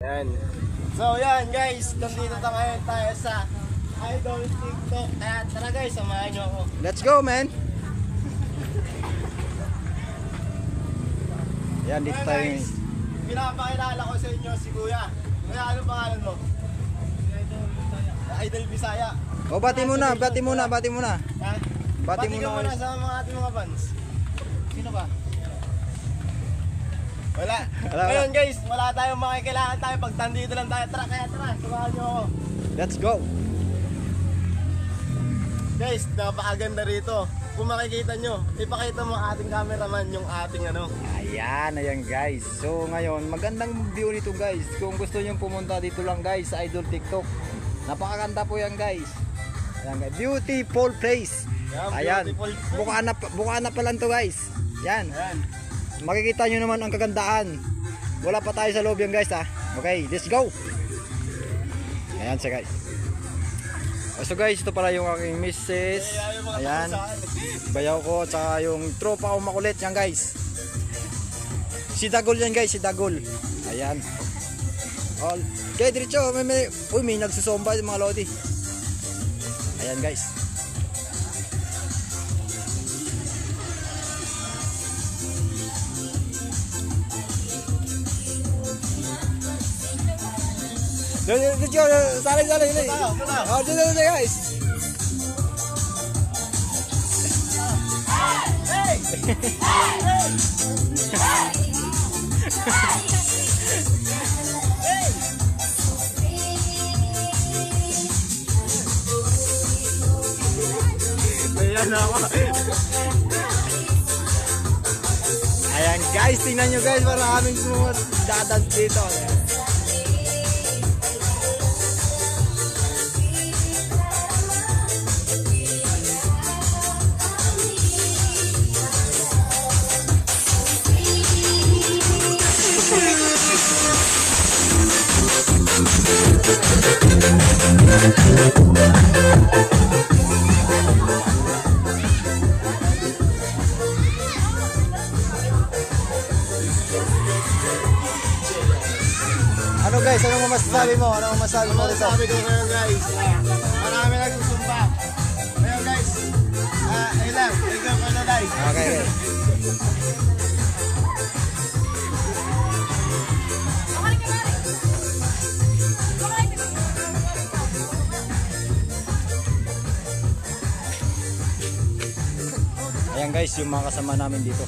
Yan. So yan guys, nandito na ngayon tayo sa Idol TikTok. Kaya tara guys, samahan nyo ako. Let's go, man. Yan, dito Ngayon tayo. guys, pinapakilala ko sa inyo si Kuya. Kuya, ano pangalan mo? Idol Bisaya. O, bati muna. Ha? Bati Bati muna ka muna guys. sa mga ating mga fans. Sino ba? Wala. Ngayon guys, wala tayong makikailangan tayo pag nandito lang tayo. Tara, kaya tara, samahan nyo ako. Let's go. Guys, napakaganda rito. Kung makikita nyo, ipakita mo ating cameraman yung ating ano. Ayan guys. So ngayon, magandang view nito guys. Kung gusto nyo pumunta dito lang guys sa Idol TikTok. Napakaganda po yan guys. Ayan guys. Beautiful place. Ayan. Beautiful place. Bukaan na pa lang to guys. Yan. Ayan. Makikita nyo naman ang kagandaan. Wala pa tayo sa loob yan guys ha. Okay, let's go. Ayan siya guys. So guys, ito pala yung aking missus. Ayan. Bayaw ko at saka yung tropa ko makulit yan guys. Si Dagol yan guys, si Dagol. Ayan. All. Okay, diretso. May nagsusomba yung mga lodi. Ayan guys. Diretso, saling. Oh, dito guys. Ayan ako. Ayan guys, tingnan nyo guys, maraming dadans dito. Ano guys, anong masasabi mo? Anong masasabi mo dito? Sabi ko ngayon guys, marami nagsusumba. Ngayon guys, ayun lang, ikaw ko na guys. Okay. Ayan guys, yung mga kasama namin dito.